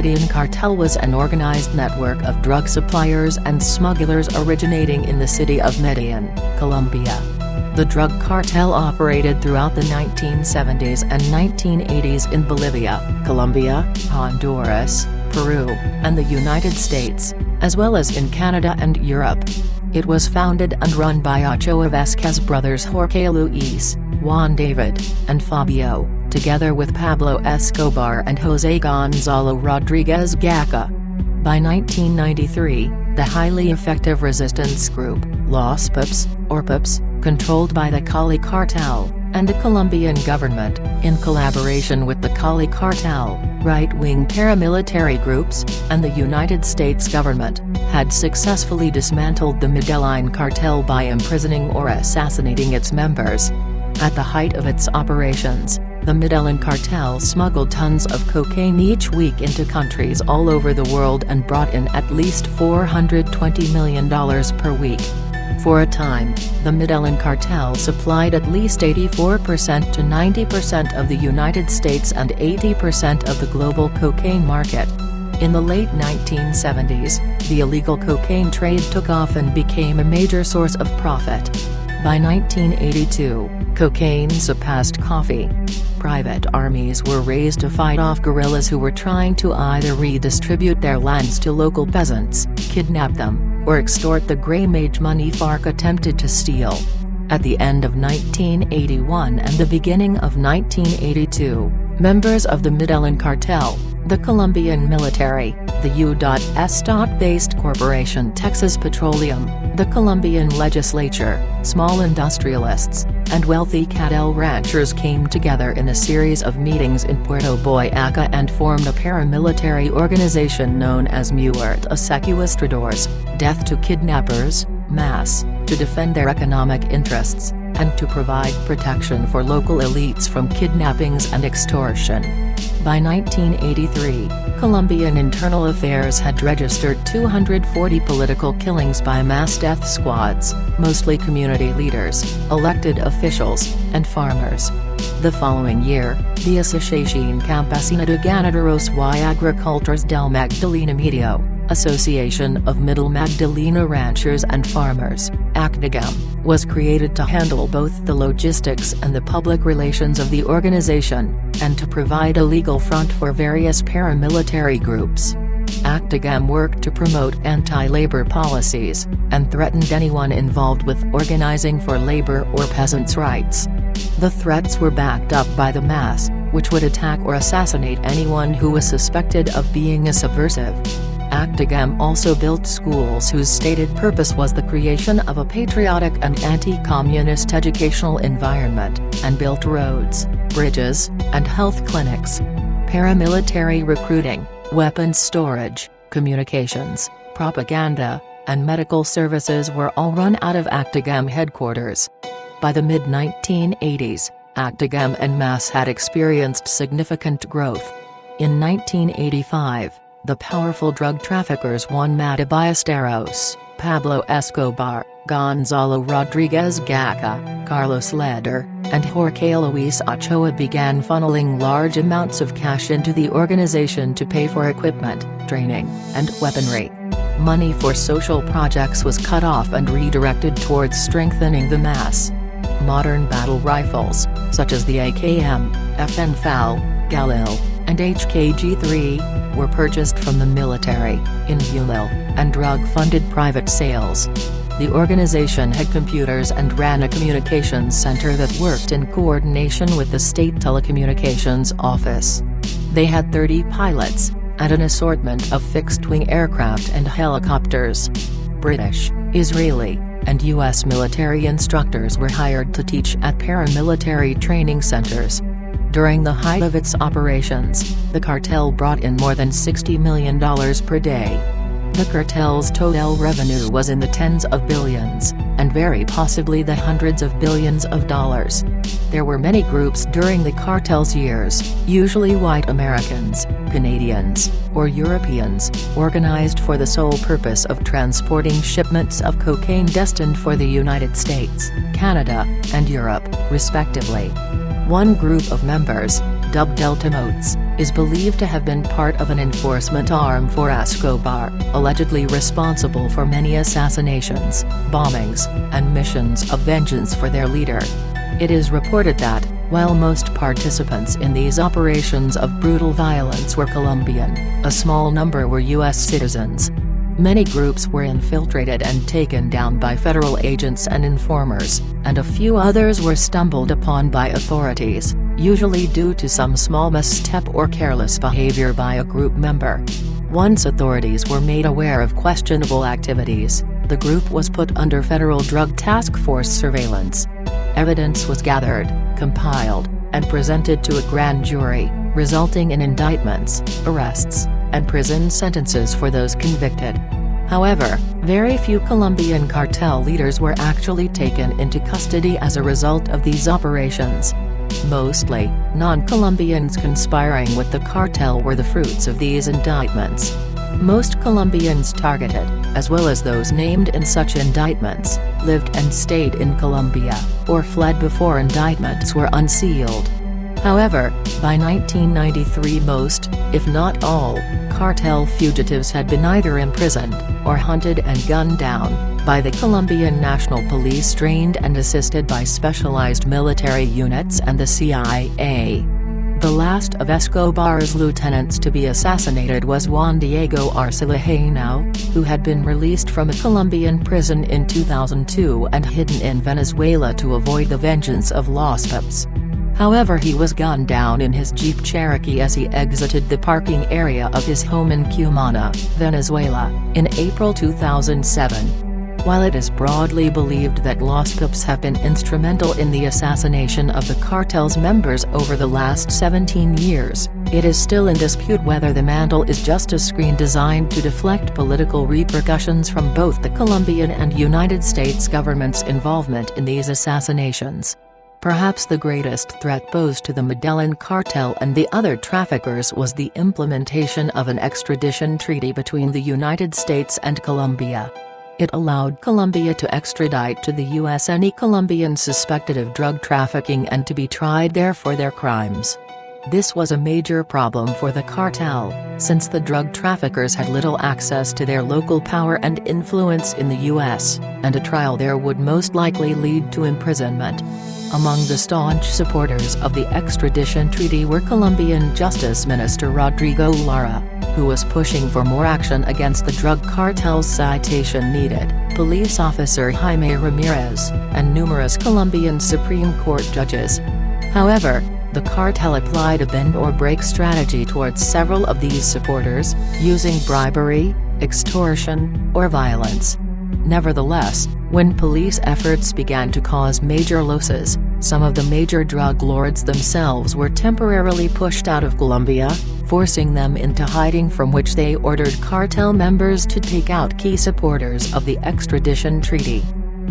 Medellin cartel was an organized network of drug suppliers and smugglers originating in the city of Medellin, Colombia. The drug cartel operated throughout the 1970s and 1980s in Bolivia, Colombia, Honduras, Peru, and the United States, as well as in Canada and Europe. It was founded and run by Ochoa Vázquez brothers Jorge Luis, Juan David, and Fabio, together with Pablo Escobar and José Gonzalo Rodríguez Gaca. By 1993, the highly effective resistance group, Los Pups, or Pups, controlled by the Cali Cartel, and the Colombian government, in collaboration with the Cali Cartel, right-wing paramilitary groups, and the United States government, had successfully dismantled the Medellin cartel by imprisoning or assassinating its members. At the height of its operations, the Medellin cartel smuggled tons of cocaine each week into countries all over the world and brought in at least $420 million per week. For a time, the Medellin cartel supplied at least 84% to 90% of the United States and 80% of the global cocaine market. In the late 1970s, the illegal cocaine trade took off and became a major source of profit. By 1982, cocaine surpassed coffee. Private armies were raised to fight off guerrillas who were trying to either redistribute their lands to local peasants, kidnap them, or extort the gray-mage money FARC attempted to steal. At the end of 1981 and the beginning of 1982, members of the Medellin cartel, the Colombian military, the U.S.-based corporation Texas Petroleum, the Colombian legislature, small industrialists, and wealthy Cartel ranchers came together in a series of meetings in Puerto Boyaca and formed a paramilitary organization known as Muerte a Secuestradores, Death to Kidnappers, MAS, to defend their economic interests, and to provide protection for local elites from kidnappings and extortion. By 1983, Colombian Internal Affairs had registered 240 political killings by mass death squads, mostly community leaders, elected officials, and farmers. The following year, the Asociación Campesina de Ganaderos y Agricultores del Magdalena Medio, Association of Middle Magdalena Ranchers and Farmers, ACDGAM, was created to handle both the logistics and the public relations of the organization, and to provide a legal front for various paramilitary groups. ACDGAM worked to promote anti-labor policies, and threatened anyone involved with organizing for labor or peasants' rights. The threats were backed up by the MAS, which would attack or assassinate anyone who was suspected of being a subversive. ACDGAM also built schools whose stated purpose was the creation of a patriotic and anti-communist educational environment, and built roads, bridges, and health clinics. Paramilitary recruiting, weapons storage, communications, propaganda, and medical services were all run out of ACDGAM headquarters. By the mid-1980s, ACDGAM and MAS had experienced significant growth. In 1985, the powerful drug traffickers Juan Mata Ballesteros, Pablo Escobar, Gonzalo Rodríguez Gaca, Carlos Leder, and Jorge Luis Ochoa began funneling large amounts of cash into the organization to pay for equipment, training, and weaponry. Money for social projects was cut off and redirected towards strengthening the MAS. Modern battle rifles, such as the AKM, FN FAL, Galil, and HKG-3, were purchased from the military, in ULIL, and drug-funded private sales. The organization had computers and ran a communications center that worked in coordination with the State Telecommunications Office. They had 30 pilots, and an assortment of fixed-wing aircraft and helicopters. British, Israeli, and U.S. military instructors were hired to teach at paramilitary training centers. During the height of its operations, the cartel brought in more than $60 million per day. The cartel's total revenue was in the tens of billions, and very possibly the hundreds of billions of dollars. There were many groups during the cartel's years, usually white Americans, Canadians, or Europeans, organized for the sole purpose of transporting shipments of cocaine destined for the United States, Canada, and Europe, respectively. One group of members, dubbed Delta Motes, is believed to have been part of an enforcement arm for Escobar, allegedly responsible for many assassinations, bombings, and missions of vengeance for their leader. It is reported that, while most participants in these operations of brutal violence were Colombian, a small number were U.S. citizens. Many groups were infiltrated and taken down by federal agents and informers, and a few others were stumbled upon by authorities, usually due to some small misstep or careless behavior by a group member. Once authorities were made aware of questionable activities, the group was put under Federal Drug Task Force surveillance. Evidence was gathered, compiled, and presented to a grand jury, resulting in indictments, arrests, and prison sentences for those convicted. However, very few Colombian cartel leaders were actually taken into custody as a result of these operations. Mostly, non-Colombians conspiring with the cartel were the fruits of these indictments. Most Colombians targeted, as well as those named in such indictments, lived and stayed in Colombia, or fled before indictments were unsealed. However, by 1993 most, if not all, cartel fugitives had been either imprisoned, or hunted and gunned down, by the Colombian National Police trained and assisted by specialized military units and the CIA. The last of Escobar's lieutenants to be assassinated was Juan Diego Arcilajano, who had been released from a Colombian prison in 2002 and hidden in Venezuela to avoid the vengeance of Los Pips. However, he was gunned down in his Jeep Cherokee as he exited the parking area of his home in Cumana, Venezuela, in April 2007. While it is broadly believed that Los Pips have been instrumental in the assassination of the cartel's members over the last 17 years, it is still in dispute whether the mantle is just a screen designed to deflect political repercussions from both the Colombian and United States government's involvement in these assassinations. Perhaps the greatest threat posed to the Medellin cartel and the other traffickers was the implementation of an extradition treaty between the United States and Colombia. It allowed Colombia to extradite to the U.S. any Colombians suspected of drug trafficking and to be tried there for their crimes. This was a major problem for the cartel, since the drug traffickers had little access to their local power and influence in the U.S., and a trial there would most likely lead to imprisonment. Among the staunch supporters of the extradition treaty were Colombian Justice Minister Rodrigo Lara, who was pushing for more action against the drug cartel's citation needed, police officer Jaime Ramirez, and numerous Colombian Supreme Court judges. However, the cartel applied a bend-or-break strategy towards several of these supporters, using bribery, extortion, or violence. Nevertheless, when police efforts began to cause major losses, some of the major drug lords themselves were temporarily pushed out of Colombia, forcing them into hiding, from which they ordered cartel members to take out key supporters of the extradition treaty.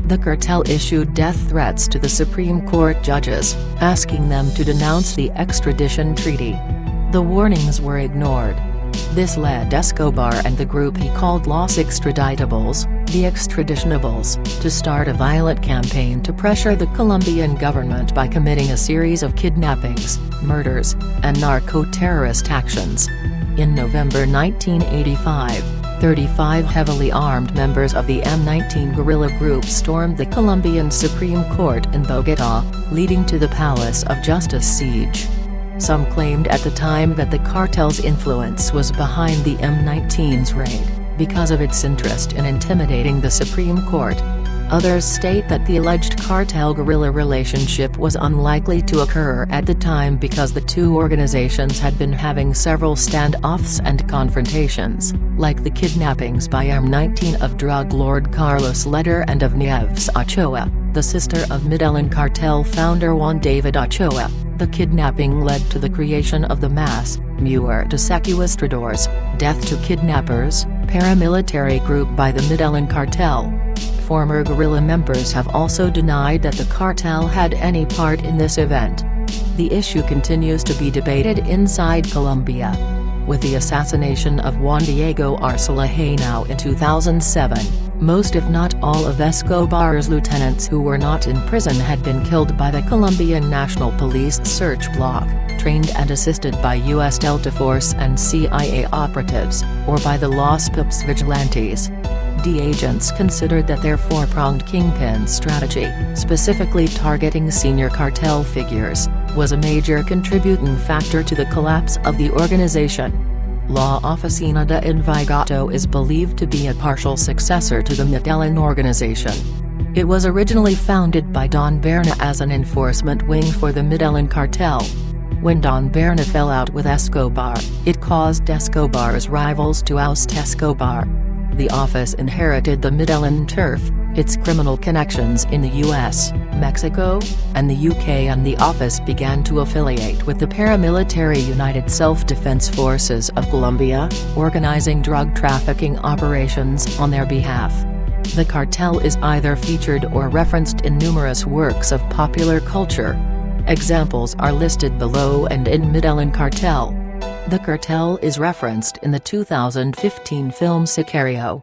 The cartel issued death threats to the Supreme Court judges, asking them to denounce the extradition treaty. The warnings were ignored. This led Escobar and the group he called Los Extraditables, the Extraditionables, to start a violent campaign to pressure the Colombian government by committing a series of kidnappings, murders, and narco-terrorist actions. In November 1985, 35 heavily armed members of the M19 guerrilla group stormed the Colombian Supreme Court in Bogotá, leading to the Palace of Justice siege. Some claimed at the time that the cartel's influence was behind the M19's raid, because of its interest in intimidating the Supreme Court. Others state that the alleged cartel-guerrilla relationship was unlikely to occur at the time because the two organizations had been having several standoffs and confrontations, like the kidnappings by M19 of drug lord Carlos Leder and of Nieves Ochoa, the sister of Medellin cartel founder Juan David Ochoa. The kidnapping led to the creation of the mass, Muerte Secuestradores, Death to Kidnappers, paramilitary group by the Medellin cartel. Former guerrilla members have also denied that the cartel had any part in this event. The issue continues to be debated inside Colombia. With the assassination of Juan Diego Arcilajano in 2007, Most if not all of Escobar's lieutenants who were not in prison had been killed by the Colombian National Police Search Bloc, trained and assisted by U.S. Delta Force and CIA operatives, or by the Los Pips vigilantes. The agents considered that their four-pronged kingpin strategy, specifically targeting senior cartel figures, was a major contributing factor to the collapse of the organization. La Oficina de Envigado is believed to be a partial successor to the Medellin organization. It was originally founded by Don Berna as an enforcement wing for the Medellin cartel. When Don Berna fell out with Escobar, it caused Escobar's rivals to oust Escobar. The office inherited the Medellin turf, its criminal connections in the US, Mexico, and the UK, and the office began to affiliate with the paramilitary United Self-Defense Forces of Colombia, organizing drug trafficking operations on their behalf. The cartel is either featured or referenced in numerous works of popular culture. Examples are listed below and in Medellin Cartel. The cartel is referenced in the 2015 film Sicario.